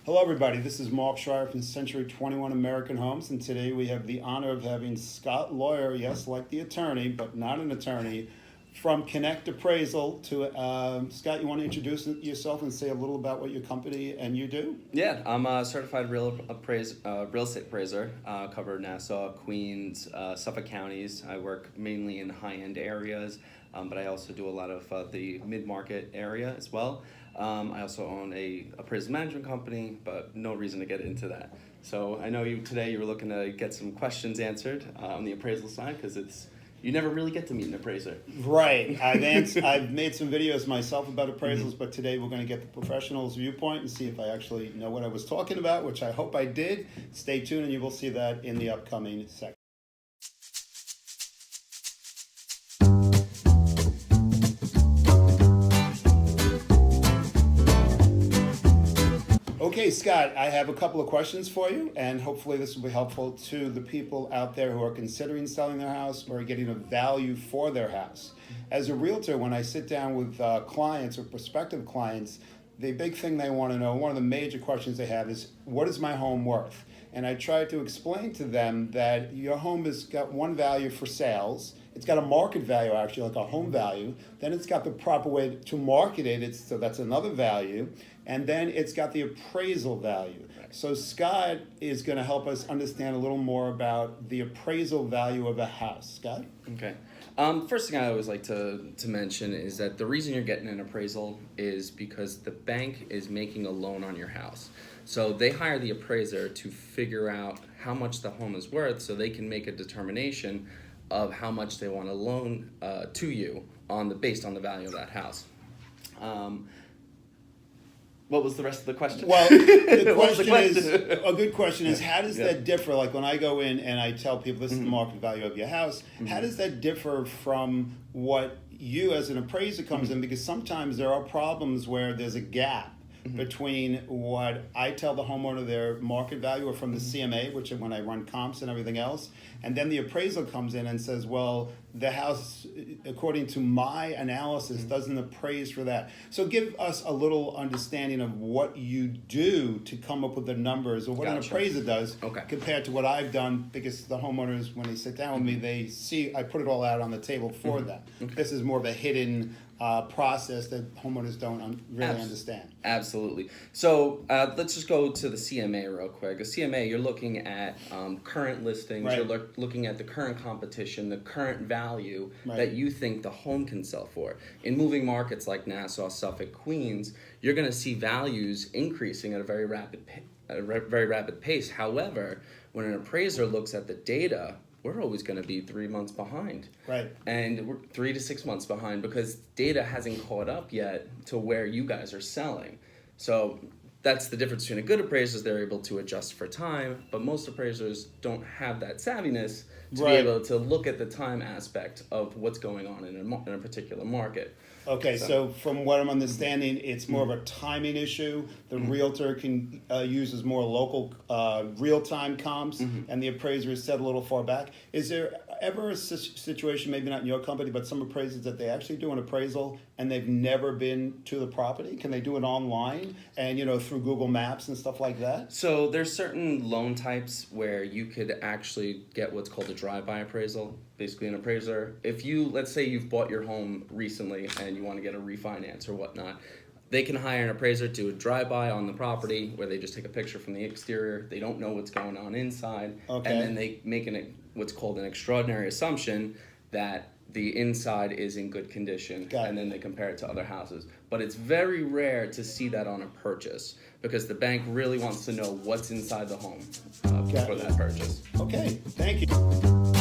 Hello, everybody. This is Mark Schreier from Century 21 American Homes, and today we have the honor of having Scott Loyor, yes, like the attorney, but not an attorney, from Connect Appraisal. Scott, you want to introduce yourself and say a little about what your company and you do? Yeah, I'm a certified real estate appraiser. Cover Nassau, Queens, Suffolk counties. I work mainly in high-end areas, but I also do a lot of the mid-market area as well. I also own a appraisal management company, but no reason to get into that. So I know today you were looking to get some questions answered on the appraisal side, because you never really get to meet an appraiser. Right. I've made some videos myself about appraisals, but today we're going to get the professional's viewpoint and see if I actually know what I was talking about, which I hope I did. Stay tuned and you will see that in the upcoming section. Okay, Scott, I have a couple of questions for you, and hopefully this will be helpful to the people out there who are considering selling their house or getting a value for their house. As a realtor, when I sit down with clients or prospective clients, the big thing they want to know, one of the major questions they have is, what is my home worth? And I try to explain to them that your home has got one value for sales. It's got a market value, actually, like a home value. Then it's got the proper way to market it, so that's another value. And then it's got the appraisal value. Right. So Scott is going to help us understand a little more about the appraisal value of a house. Scott? Okay. First thing I always like to mention is that the reason you're getting an appraisal is because the bank is making a loan on your house. So they hire the appraiser to figure out how much the home is worth so they can make a determination of how much they want to loan to you based on the value of that house. What was the rest of the question? Well, a good question is, how does that differ? Like when I go in and I tell people this is the market value of your house, how does that differ from what you as an appraiser comes in? Because sometimes there are problems where there's a gap between what I tell the homeowner their market value or from the CMA, which is when I run comps and everything else, and then the appraisal comes in and says, well, the house, according to my analysis, doesn't appraise for that. So give us a little understanding of what you do to come up with the numbers, or what an appraiser does compared to what I've done, because the homeowners, when they sit down with me, they see I put it all out on the table for them. This is more of a hidden process that homeowners don't really understand. Absolutely. So let's just go to the CMA real quick. A CMA, you're looking at current listings, right. You're looking at the current competition, the current value that you think the home can sell for. In moving markets like Nassau, Suffolk, Queens, you're going to see values increasing at a very rapid pace. However, when an appraiser looks at the data, we're always going to be 3 months behind. Right. And we're 3 to 6 months behind because data hasn't caught up yet to where you guys are selling. So that's the difference between a good appraiser, they're able to adjust for time, but most appraisers don't have that savviness to be able to look at the time aspect of what's going on in a particular market. Okay, so from what I'm understanding, it's more of a timing issue. The realtor can uses more local real-time comps, and the appraiser is set a little far back. Is there ever a situation, maybe not in your company, but some appraisers that they actually do an appraisal and they've never been to the property? Can they do it online and through Google Maps and stuff like that? So there's certain loan types where you could actually get what's called a drive-by appraisal. Basically an appraiser, let's say you've bought your home recently and you want to get a refinance or whatnot, they can hire an appraiser to do a drive-by on the property where they just take a picture from the exterior. They don't know what's going on inside. And then they make what's called an extraordinary assumption that the inside is in good condition, and then they compare it to other houses. But it's very rare to see that on a purchase because the bank really wants to know what's inside the home for that purchase. Okay, thank you.